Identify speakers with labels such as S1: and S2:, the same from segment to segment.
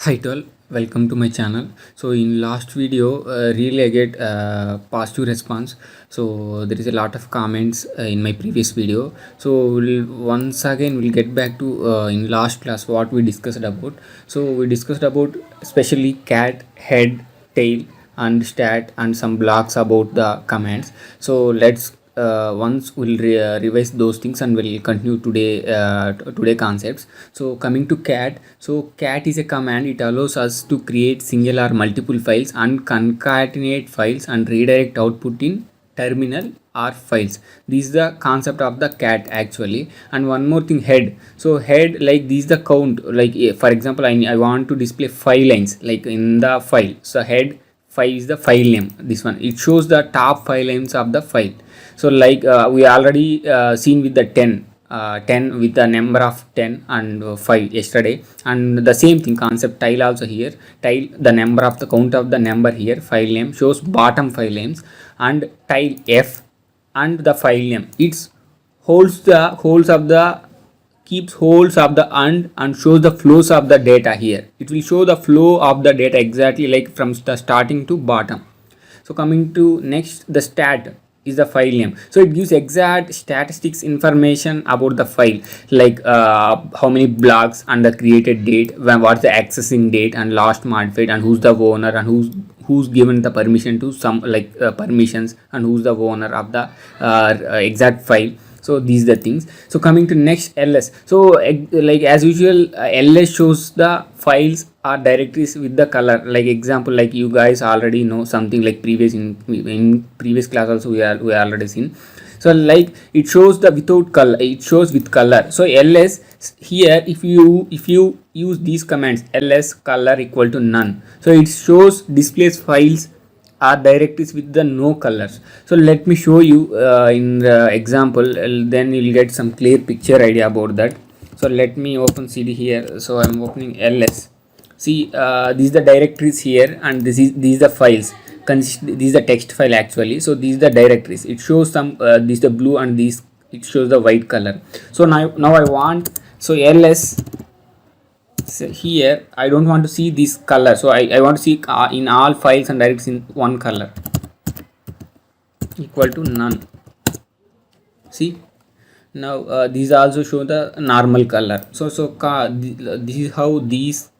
S1: Hi to all, welcome to my channel. So in last video, really I get positive response. So there is a lot of comments in my previous video. So once again we'll get back to in last class what we discussed about. So we discussed about especially cat, head, tail, and stat and some blocks about the commands. So let's once we'll revise those things and we'll continue today concepts. So coming to cat, so cat is a command. It allows us to create single or multiple files and concatenate files and redirect output in terminal or files. This is the concept of the cat actually. And one more thing, head. So head, like this is the count, like for example I want to display 5 lines like in the file. So head 5 is the file name. This one, it shows the top 5 lines of the file. So like we already seen with the 10 with the number of 10 and 5 yesterday, and the same thing concept tile also here. Tile, the number of the count of the number here, file name shows bottom 5 names, and tile f and the file name, it's holds the holes of the keeps holes of the and shows the flows of the data. Here it will show the flow of the data exactly like from the starting to bottom. So coming to next, the stat is the file name. So it gives exact statistics information about the file, like how many blocks and the created date, when what's the accessing date and last modified, and who's the owner, and who's given the permission to some like permissions, and who's the owner of the exact file. So these are the things. So coming to next, ls. So like as usual, ls shows the files or directories with the color. Like example, like you guys already know something like in previous class also we already seen. So like it shows the without color, it shows with color. So ls here, if you use these commands, ls color equal to none, so it shows displays files are directories with the no colors. So let me show you in the example, then you'll get some clear picture idea about that. So let me open cd here. So I'm opening ls. See, these are the directories here, and these are the files. These are the text file actually. So these are the directories. It shows some these the blue, and these it shows the white color. So now I want, so ls. So here I don't want to see this color, so I want to see in all files and directories in one color equal to none. See, now these also show the normal color. So this is how these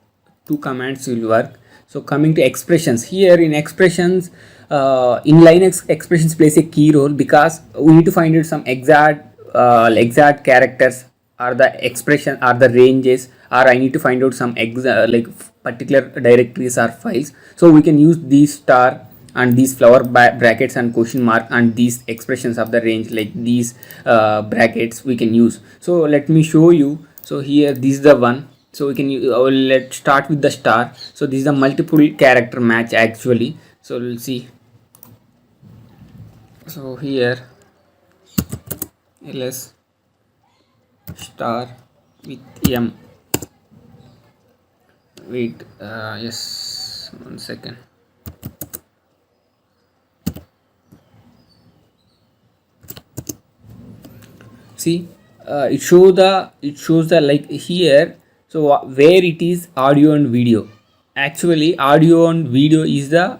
S1: two commands will work. So coming to expressions, here in expressions, in Linux expressions plays a key role because we need to find out some exact characters, or the expression, or the ranges, or I need to find out some like particular directories or files. So we can use these star and these flower brackets and question mark and these expressions of the range, like these brackets we can use. So let me show you. So here this is the one. So we can use, let's start with the star. So this is a multiple character match actually. So we'll see. So here ls star with m. Wait, yes, 1 second. See, it shows the like here. So where it is audio and video, actually audio and video is the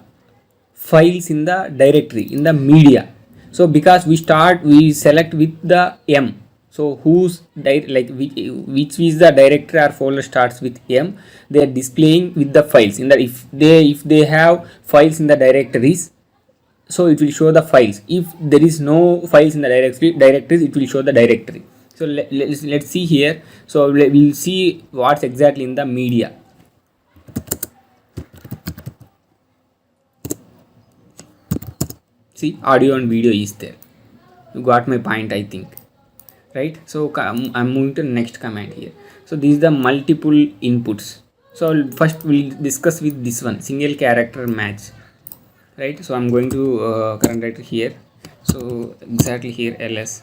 S1: files in the directory in the media. So because we select with the m, so whose like which is the directory or folder starts with m, they are displaying with the files in the, if they have files in the directories, so it will show the files. If there is no files in the directories, it will show the directory. So let's see here. So we'll see what's exactly in the media. See, audio and video is there. You got my point, I think, right? So I'm moving to the next command here. So these are the multiple inputs. So first we'll discuss with this one, single character match, right? So I'm going to current directory here. So exactly here ls.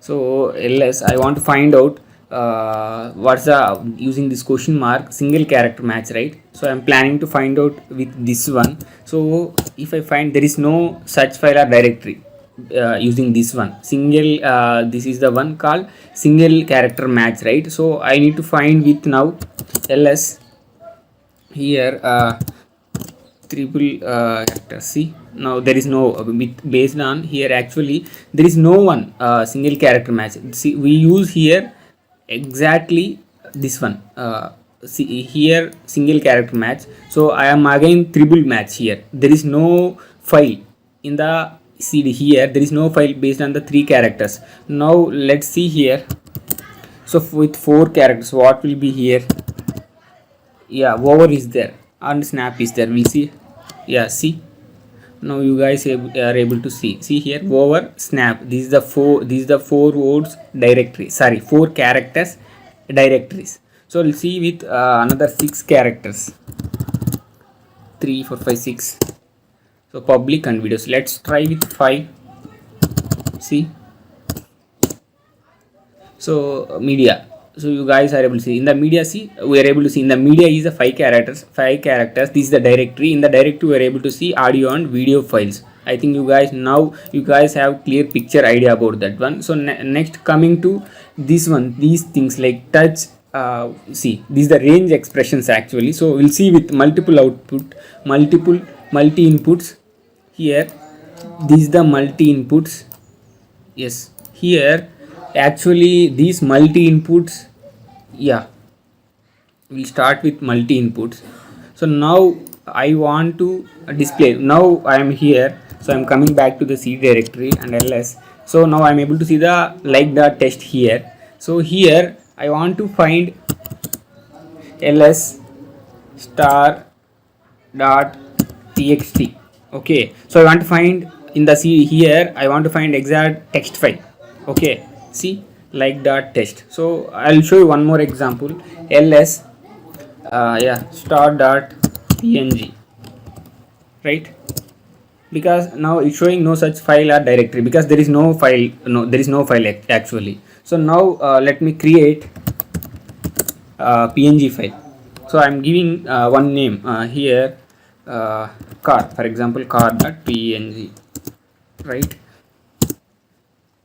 S1: So ls, I want to find out what's the, using this question mark, single character match, right? So I'm planning to find out with this one. So if I find there is no such file or directory using this one, single this is the one called single character match, right? So I need to find with now ls here triple character. See, now there is no based on here, actually there is no one single character match. See, we use here exactly this one, see here single character match. So I am again triple match here. There is no file in the cd here. There is no file based on the three characters. Now let's see here. So with four characters, what will be here? Yeah, over is there and snap is there. We see, yeah, see, now you guys are able to see here over snap. This is the four words directory, sorry, four characters directories. So we'll see with another six characters, 3 4 5 6. So public and videos, let's try with 5. See, so media. So you guys are able to see in the media. See, we are able to see in the media is the five characters. This is the directory. In the directory we are able to see audio and video files. I think you guys have clear picture idea about that one. So next, coming to this one, these things like touch, see, these are the range expressions actually. So we'll see with multiple output, multi inputs here. These the multi inputs. Yes, here actually these multi inputs, yeah, we'll start with multi inputs. So now I want to display. Now I am here, so I'm coming back to the c directory and ls. So now I'm able to see the like.txt here. So here I want to find ls star dot txt. Okay, so I want to find in the c here, I want to find exact text file. Okay, see, like.txt. So I'll show you one more example. ls yeah, star dot png, right? Because now it's showing no such file or directory, because there is no file, there is no file actually. So now let me create png file. So I'm giving one name here, car, for example, car.png, right?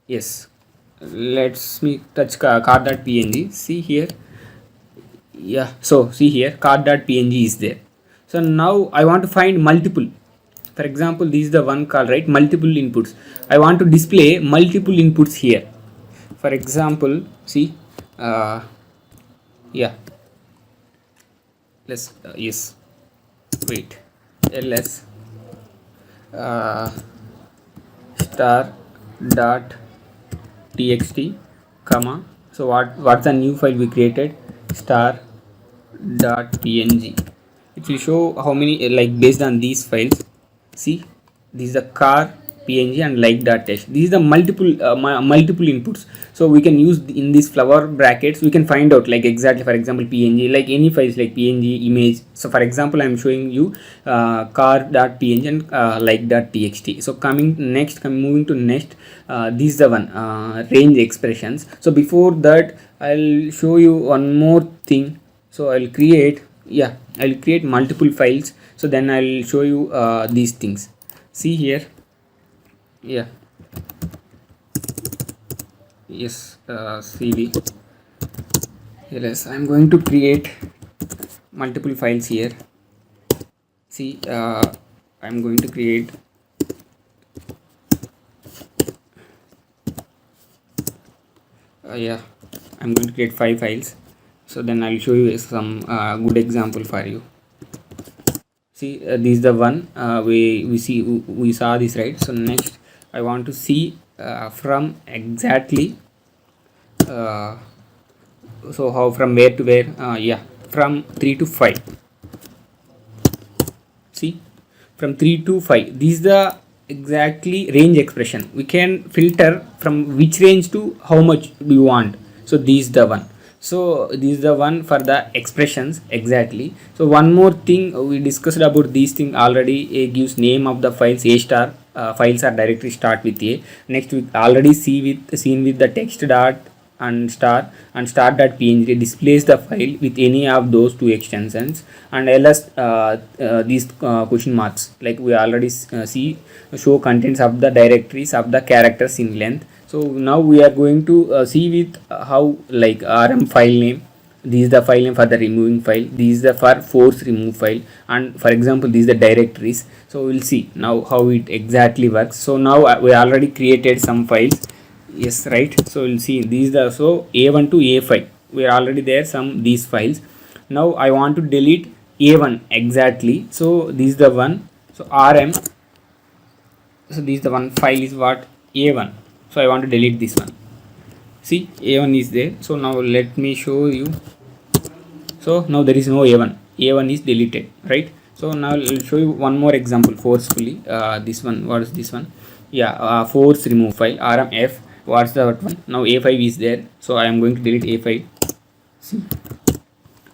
S1: Yes, let's me touch car.png. See here, yeah, so see here car.png is there. So now I want to find multiple. For example, this is the one car, right? Multiple inputs. I want to display multiple inputs here. For example, see, yeah, let's yes, wait, ls star dot txt, comma. So what's the new file we created? Star dot png. It will show how many, like based on these files. See, this is the car png and like.txt. These are the multiple inputs. So we can use in these flower brackets, we can find out like exactly, for example, png, like any files like png image. So for example, I'm showing you car.png and like.txt. So moving to next, this is the one, range expressions. So before that, I'll show you one more thing. So I'll create multiple files. So then I'll show you these things. See here, yeah, yes, cd ls. I'm going to create multiple files here. See, I'm going to create yeah, I'm going to create 5 files. So then I'll show you some good example for you. See, this is the one, we saw this, right? So next I want to see from exactly so how, from where to where, yeah, from 3 to 5. See, from 3 to 5, this is the exactly range expression. We can filter from which range to how much do you want. So this is the one. So this is the one for the expressions exactly. So one more thing, we discussed about these thing already. A gives name of the files, a star, files are directly start with a. Next we already seen with the text dot and star.png displays the file with any of those two extensions, and ls these question marks, like we already see, show contents of the directories of the characters in length. So now we are going to see with how, like rm file name. this is the file name for the removing file, this is the for force remove file, and for example this is the directories. So we'll see now how it exactly works. So now we already created some files, yes, right. So we'll see these the, so a1 to a5 we are already there some these files. Now I want to delete a1 exactly, so this is the one. So rm, so this is the one file is what a1, so I want to delete this one. See, a1 is there. So now let me show you. So now there is no a1 is deleted, right. So now I'll show you one more example forcefully. This one, what is this one? Yeah, force remove file rmf, what's the one? Now a5 is there, so I am going to delete a5.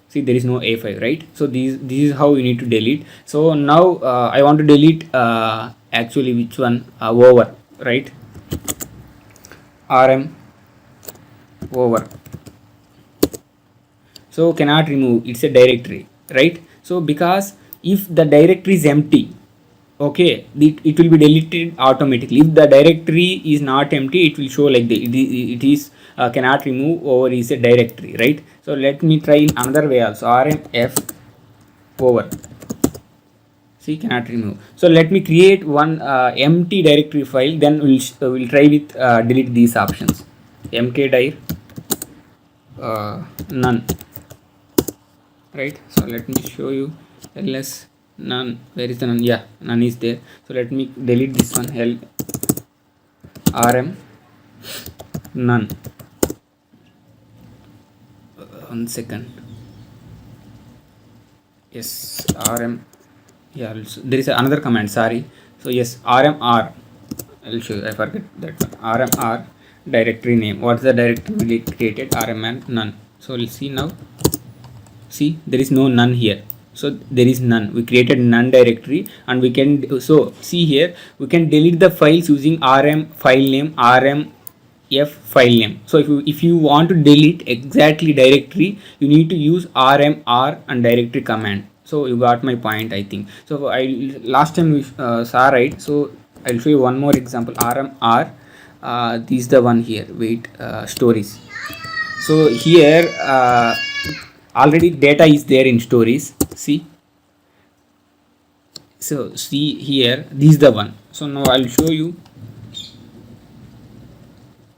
S1: See, there is no a5, right. So this is how you need to delete. So now I want to delete actually which one, over, right, rm over. So cannot remove, it's a directory, right. So because if the directory is empty, okay, it will be deleted automatically. If the directory is not empty, it will show like the it is cannot remove over is a directory, right. So let me try in another way also. rmf over, see, cannot remove. So let me create one empty directory file, then we'll try with delete these options. mkdir none, right. So let me show you ls none, where is the none? Yeah, none is there. So let me delete this one, rm none. One second. Yes, rm, yeah, there is another command, sorry. So yes, rmr, I'll show you, I forget that one. rmr directory name, what's the directory we created? rm and none. So we'll see now. See, there is no none here, so there is none, we created none directory. And we can, so see here, we can delete the files using rm file name, rmf file name. So if you want to delete exactly directory, you need to use rmr and directory command. So you got my point, I think. So I last time we saw, right. So I'll show you one more example. rmr, this is the one here, wait, stories. So here already data is there in stories, see. So see here, this is the one. So now I'll show you.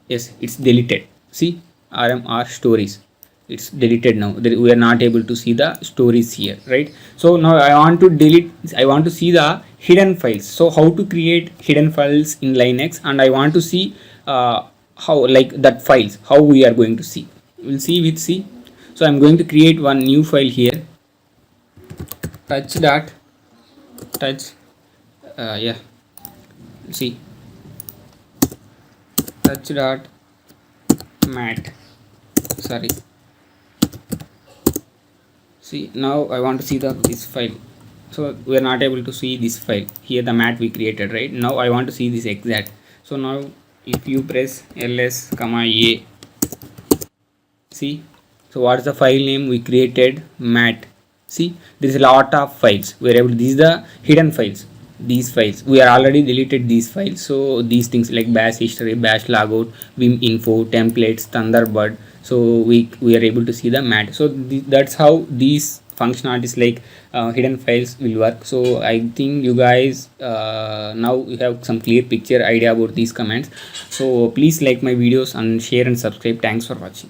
S1: Yes, it's deleted, see, rmr stories, it's deleted now. We are not able to see the stories here, right. So now I want to delete, I want to see the hidden files. So how to create hidden files in linux, and I want to see how, like, that files, how we are going to see, we'll see with see. So I'm going to create one new file here, touch, yeah, see, touch.mat, sorry. See, now I want to see this file. So we are not able to see this file here, the mat we created, right. Now I want to see this exact. So now if you press ls comma a, see, so what's the file name we created? Mat. See, there is a lot of files we are able, these are the hidden files, these files we are already deleted these files. So these things like bash history, bash logout, vim info, templates, thunderbird. So we are able to see the mat. So that's how these functionalities like hidden files will work. So I think you guys now you have some clear picture idea about these commands. So please like my videos and share and subscribe. Thanks for watching.